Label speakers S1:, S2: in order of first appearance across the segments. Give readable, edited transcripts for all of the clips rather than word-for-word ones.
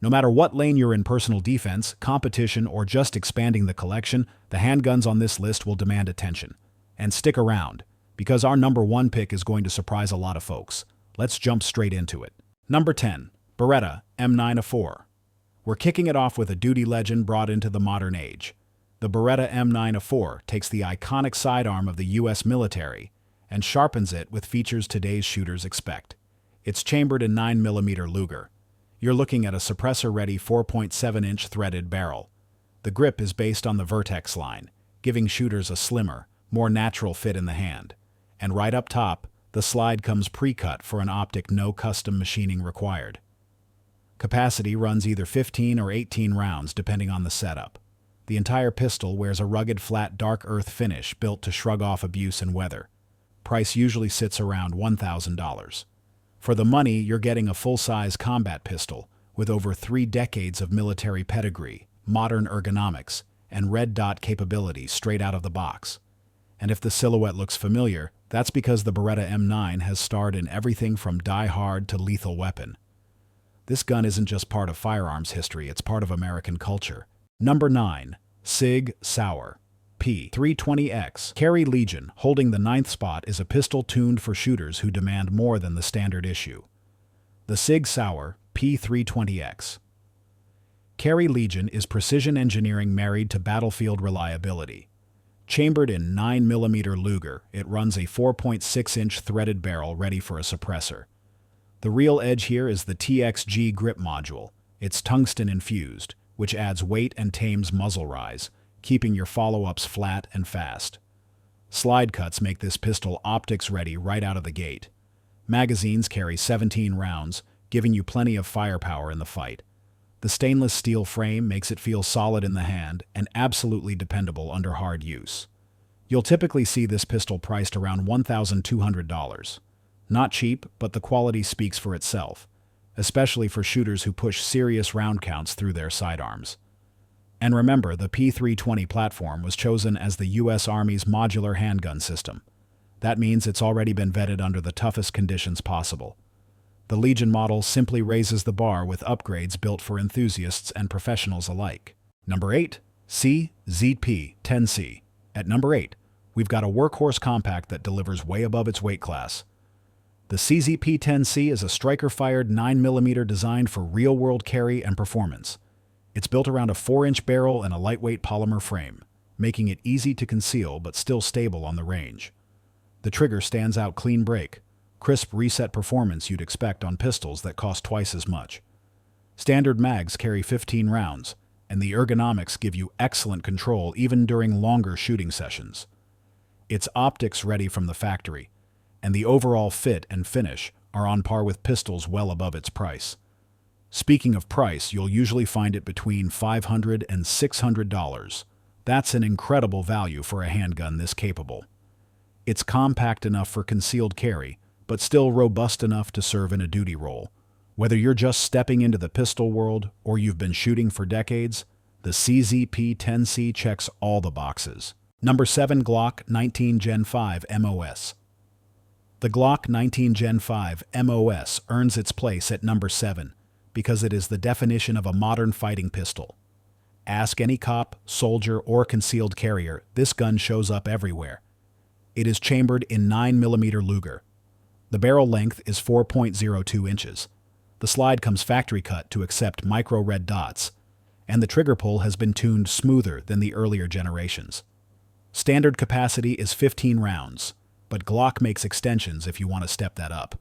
S1: No matter what lane you're in, personal defense, competition, or just expanding the collection, the handguns on this list will demand attention. And stick around, because our number 1 pick is going to surprise a lot of folks. Let's jump straight into it. Number 10. Beretta M9A4. We're kicking it off with a duty legend brought into the modern age. The Beretta M9A4 takes the iconic sidearm of the U.S. military and sharpens it with features today's shooters expect. It's chambered in 9mm Luger. You're looking at a suppressor-ready 4.7-inch threaded barrel. The grip is based on the Vertex line, giving shooters a slimmer, more natural fit in the hand. And right up top, the slide comes pre-cut for an optic, no custom machining required. Capacity runs either 15 or 18 rounds depending on the setup. The entire pistol wears a rugged, flat, dark earth finish built to shrug off abuse and weather. Price usually sits around $1,000. For the money, you're getting a full-size combat pistol with over 3 decades of military pedigree, modern ergonomics, and red dot capabilities straight out of the box. And if the silhouette looks familiar, that's because the Beretta M9 has starred in everything from Die Hard to Lethal Weapon. This gun isn't just part of firearms history, it's part of American culture. Number 9. SIG Sauer P320X. Carry Legion, holding the 9th spot, is a pistol tuned for shooters who demand more than the standard issue. The SIG Sauer P320X. Carry Legion is precision engineering married to battlefield reliability. Chambered in 9mm Luger, it runs a 4.6-inch threaded barrel ready for a suppressor. The real edge here is the TXG grip module. It's tungsten infused, which adds weight and tames muzzle rise, keeping your follow-ups flat and fast. Slide cuts make this pistol optics ready right out of the gate. Magazines carry 17 rounds, giving you plenty of firepower in the fight. The stainless steel frame makes it feel solid in the hand and absolutely dependable under hard use. You'll typically see this pistol priced around $1,200. Not cheap, but the quality speaks for itself, especially for shooters who push serious round counts through their sidearms. And remember, the P320 platform was chosen as the U.S. Army's modular handgun system. That means it's already been vetted under the toughest conditions possible. The Legion model simply raises the bar with upgrades built for enthusiasts and professionals alike. Number 8. CZP-10C. At number 8, we've got a workhorse compact that delivers way above its weight class. The CZP-10C is a striker-fired 9mm designed for real-world carry and performance. It's built around a 4-inch barrel and a lightweight polymer frame, making it easy to conceal but still stable on the range. The trigger stands out clean break, crisp reset performance you'd expect on pistols that cost twice as much. Standard mags carry 15 rounds, and the ergonomics give you excellent control even during longer shooting sessions. It's optics ready from the factory, and the overall fit and finish are on par with pistols well above its price. Speaking of price, you'll usually find it between $500 and $600. That's an incredible value for a handgun this capable. It's compact enough for concealed carry, but still robust enough to serve in a duty role. Whether you're just stepping into the pistol world or you've been shooting for decades, the CZP-10C checks all the boxes. Number 7. Glock 19 Gen 5 MOS. The Glock 19 Gen 5 MOS earns its place at number 7 because it is the definition of a modern fighting pistol. Ask any cop, soldier, or concealed carrier, this gun shows up everywhere. It is chambered in 9mm Luger. The barrel length is 4.02 inches. The slide comes factory cut to accept micro red dots, and the trigger pull has been tuned smoother than the earlier generations. Standard capacity is 15 rounds, but Glock makes extensions if you want to step that up.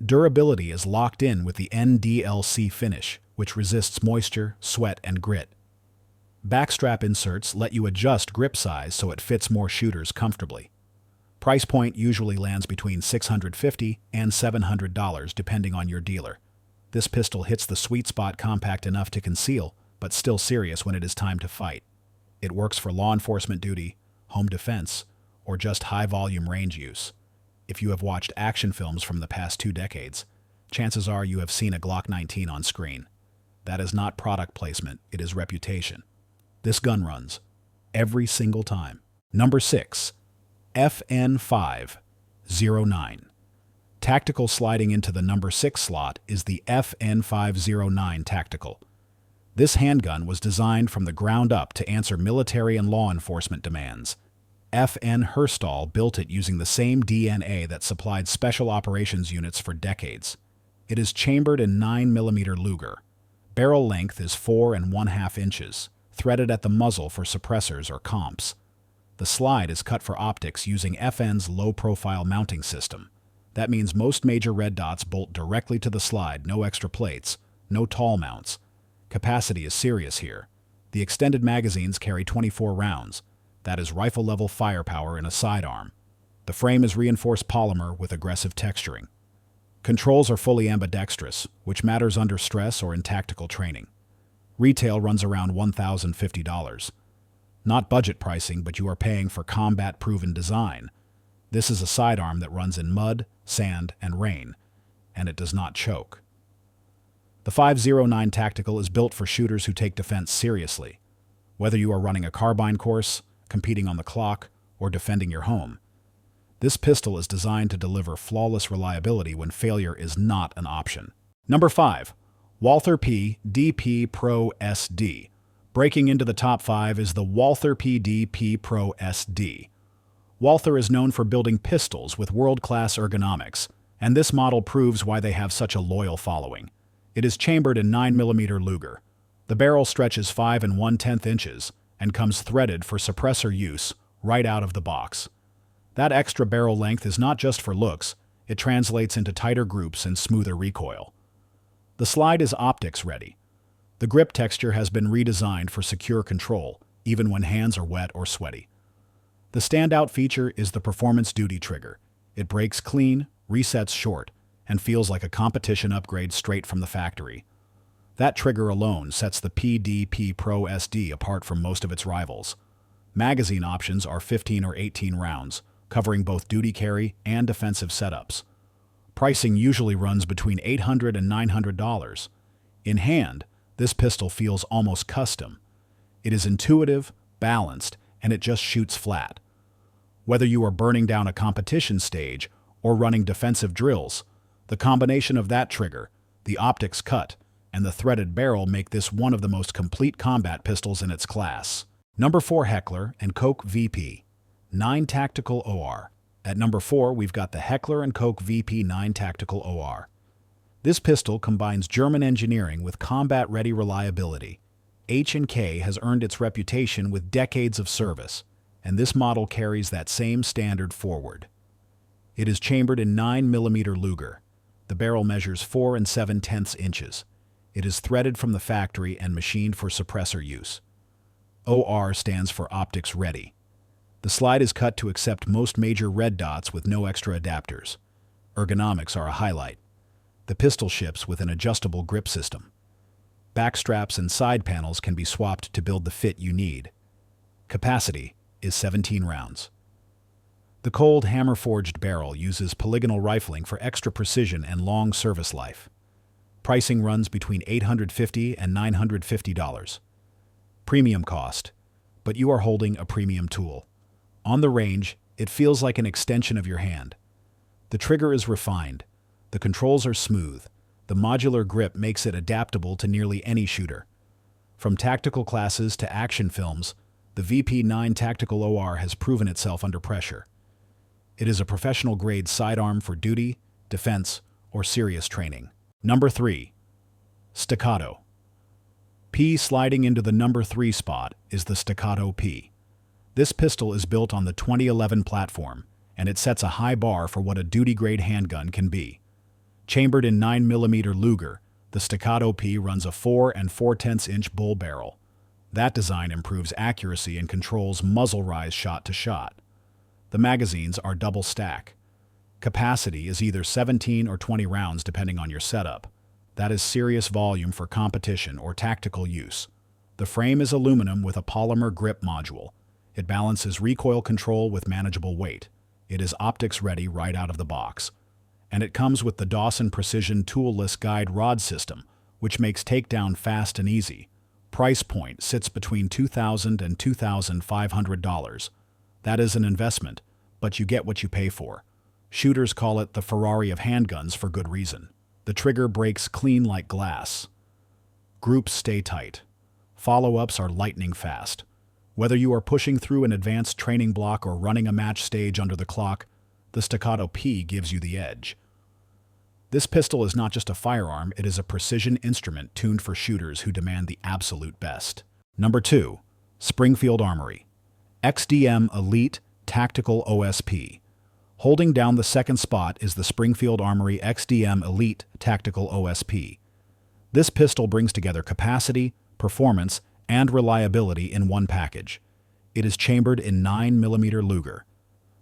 S1: Durability is locked in with the NDLC finish, which resists moisture, sweat, and grit. Backstrap inserts let you adjust grip size so it fits more shooters comfortably. Price point usually lands between $650 and $700 depending on your dealer. This pistol hits the sweet spot, compact enough to conceal, but still serious when it is time to fight. It works for law enforcement duty, home defense, or just high-volume range use. If you have watched action films from the past 2 decades, chances are you have seen a Glock 19 on screen. That is not product placement, it is reputation. This gun runs every single time. Number 6. FN509. Tactical sliding into the number 6 slot is the FN509 Tactical. This handgun was designed from the ground up to answer military and law enforcement demands. FN Herstal built it using the same DNA that supplied special operations units for decades. It is chambered in 9mm Luger. Barrel length is 4½ inches, threaded at the muzzle for suppressors or comps. The slide is cut for optics using FN's low-profile mounting system. That means most major red dots bolt directly to the slide, no extra plates, no tall mounts. Capacity is serious here. The extended magazines carry 24 rounds. That is rifle-level firepower in a sidearm. The frame is reinforced polymer with aggressive texturing. Controls are fully ambidextrous, which matters under stress or in tactical training. Retail runs around $1,050. Not budget pricing, but you are paying for combat-proven design. This is a sidearm that runs in mud, sand, and rain, and it does not choke. The 509 Tactical is built for shooters who take defense seriously. Whether you are running a carbine course, competing on the clock, or defending your home, this pistol is designed to deliver flawless reliability when failure is not an option. Number 5. Walther PDP Pro SD. Breaking into the top 5 is the Walther PDP Pro SD. Walther is known for building pistols with world-class ergonomics, and this model proves why they have such a loyal following. It is chambered in 9mm Luger. The barrel stretches 5 1/10 inches and comes threaded for suppressor use right out of the box. That extra barrel length is not just for looks, it translates into tighter groups and smoother recoil. The slide is optics ready. The grip texture has been redesigned for secure control, even when hands are wet or sweaty. The standout feature is the performance duty trigger. It breaks clean, resets short, and feels like a competition upgrade straight from the factory. That trigger alone sets the PDP Pro SD apart from most of its rivals. Magazine options are 15 or 18 rounds, covering both duty carry and defensive setups. Pricing usually runs between $800 and $900. In hand, this pistol feels almost custom. It is intuitive, balanced, and it just shoots flat. Whether you are burning down a competition stage or running defensive drills, the combination of that trigger, the optics cut, and the threaded barrel make this one of the most complete combat pistols in its class. Number 4. Heckler and Koch VP9 Tactical OR. At number 4, we've got the Heckler and Koch VP9 Tactical OR. This pistol combines German engineering with combat-ready reliability. H&K has earned its reputation with decades of service, and this model carries that same standard forward. It is chambered in 9mm Luger. The barrel measures 4 7/10 inches. It is threaded from the factory and machined for suppressor use. OR stands for optics ready. The slide is cut to accept most major red dots with no extra adapters. Ergonomics are a highlight. The pistol ships with an adjustable grip system. Back straps and side panels can be swapped to build the fit you need. Capacity is 17 rounds. The cold hammer-forged barrel uses polygonal rifling for extra precision and long service life. Pricing runs between $850 and $950. Premium cost, but you are holding a premium tool. On the range, it feels like an extension of your hand. The trigger is refined. The controls are smooth. The modular grip makes it adaptable to nearly any shooter. From tactical classes to action films, the VP9 Tactical OR has proven itself under pressure. It is a professional-grade sidearm for duty, defense, or serious training. Number 3. Staccato P. Sliding into the number 3 spot is the Staccato P. This pistol is built on the 2011 platform, and it sets a high bar for what a duty-grade handgun can be. Chambered in 9mm Luger, the Staccato P runs a 4 4/10 bull barrel. That design improves accuracy and controls muzzle rise shot to shot. The magazines are double stack. Capacity is either 17 or 20 rounds depending on your setup. That is serious volume for competition or tactical use. The frame is aluminum with a polymer grip module. It balances recoil control with manageable weight. It is optics ready right out of the box. And it comes with the Dawson Precision Toolless Guide Rod System, which makes takedown fast and easy. Price point sits between $2,000 and $2,500. That is an investment, but you get what you pay for. Shooters call it the Ferrari of handguns for good reason. The trigger breaks clean like glass. Groups stay tight. Follow-ups are lightning fast. Whether you are pushing through an advanced training block or running a match stage under the clock, the Staccato P gives you the edge. This pistol is not just a firearm, it is a precision instrument tuned for shooters who demand the absolute best. Number 2. Springfield Armory XDM Elite Tactical OSP. Holding down the second spot is the Springfield Armory XDM Elite Tactical OSP. This pistol brings together capacity, performance, and reliability in one package. It is chambered in 9mm Luger.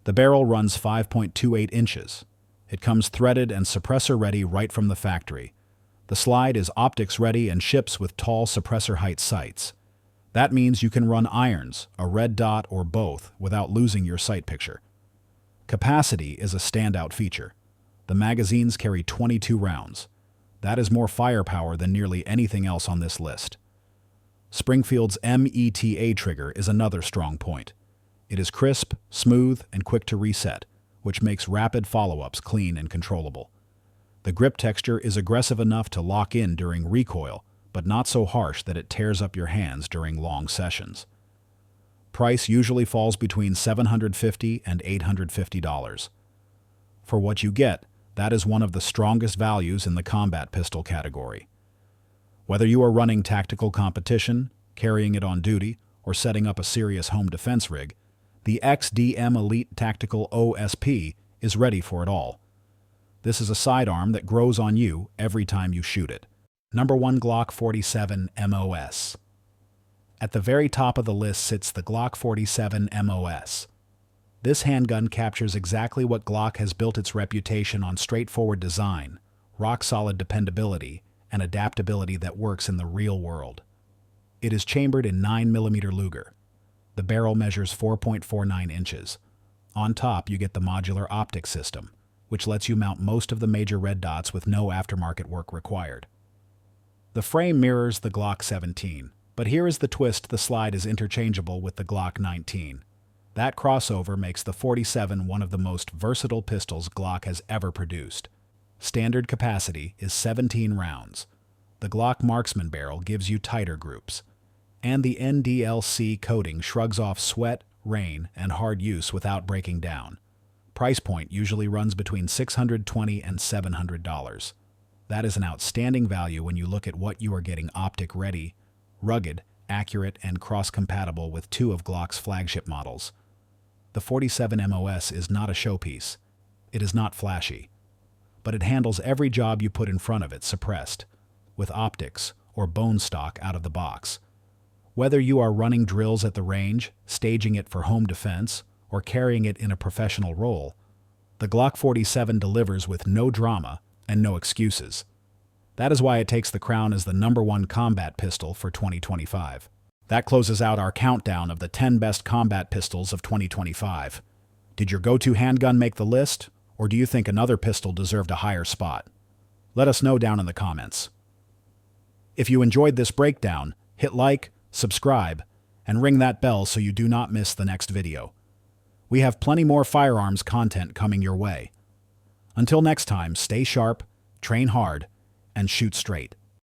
S1: The barrel runs 5.28 inches. It comes threaded and suppressor ready right from the factory. The slide is optics ready and ships with tall suppressor height sights. That means you can run irons, a red dot, or both without losing your sight picture. Capacity is a standout feature. The magazines carry 22 rounds. That is more firepower than nearly anything else on this list. Springfield's META trigger is another strong point. It is crisp, smooth, and quick to reset, which makes rapid follow-ups clean and controllable. The grip texture is aggressive enough to lock in during recoil, but not so harsh that it tears up your hands during long sessions. Price usually falls between $750 and $850. For what you get, that is one of the strongest values in the combat pistol category. Whether you are running tactical competition, carrying it on duty, or setting up a serious home defense rig, the XDM Elite Tactical OSP is ready for it all. This is a sidearm that grows on you every time you shoot it. Number 1. Glock 47 MOS. At the very top of the list sits the Glock 47 MOS. This handgun captures exactly what Glock has built its reputation on: straightforward design, rock-solid dependability, and adaptability that works in the real world. It is chambered in 9mm Luger. The barrel measures 4.49 inches. On top, you get the modular optic system, which lets you mount most of the major red dots with no aftermarket work required. The frame mirrors the Glock 17, but here is the twist: the slide is interchangeable with the Glock 19. That crossover makes the 47 one of the most versatile pistols Glock has ever produced. Standard capacity is 17 rounds. The Glock marksman barrel gives you tighter groups. And the NDLC coating shrugs off sweat, rain, and hard use without breaking down. Price point usually runs between $620 and $700. That is an outstanding value when you look at what you are getting: optic ready, rugged, accurate, and cross-compatible with two of Glock's flagship models. The 47 MOS is not a showpiece. It is not flashy. But it handles every job you put in front of it suppressed, with optics or bone stock out of the box. Whether you are running drills at the range, staging it for home defense, or carrying it in a professional role, the Glock 47 delivers with no drama and no excuses. That is why it takes the crown as the number 1 combat pistol for 2025. That closes out our countdown of the 10 best combat pistols of 2025. Did your go-to handgun make the list, or do you think another pistol deserved a higher spot? Let us know down in the comments. If you enjoyed this breakdown, hit like, subscribe, and ring that bell so you do not miss the next video. We have plenty more firearms content coming your way. Until next time, stay sharp, train hard, and shoot straight.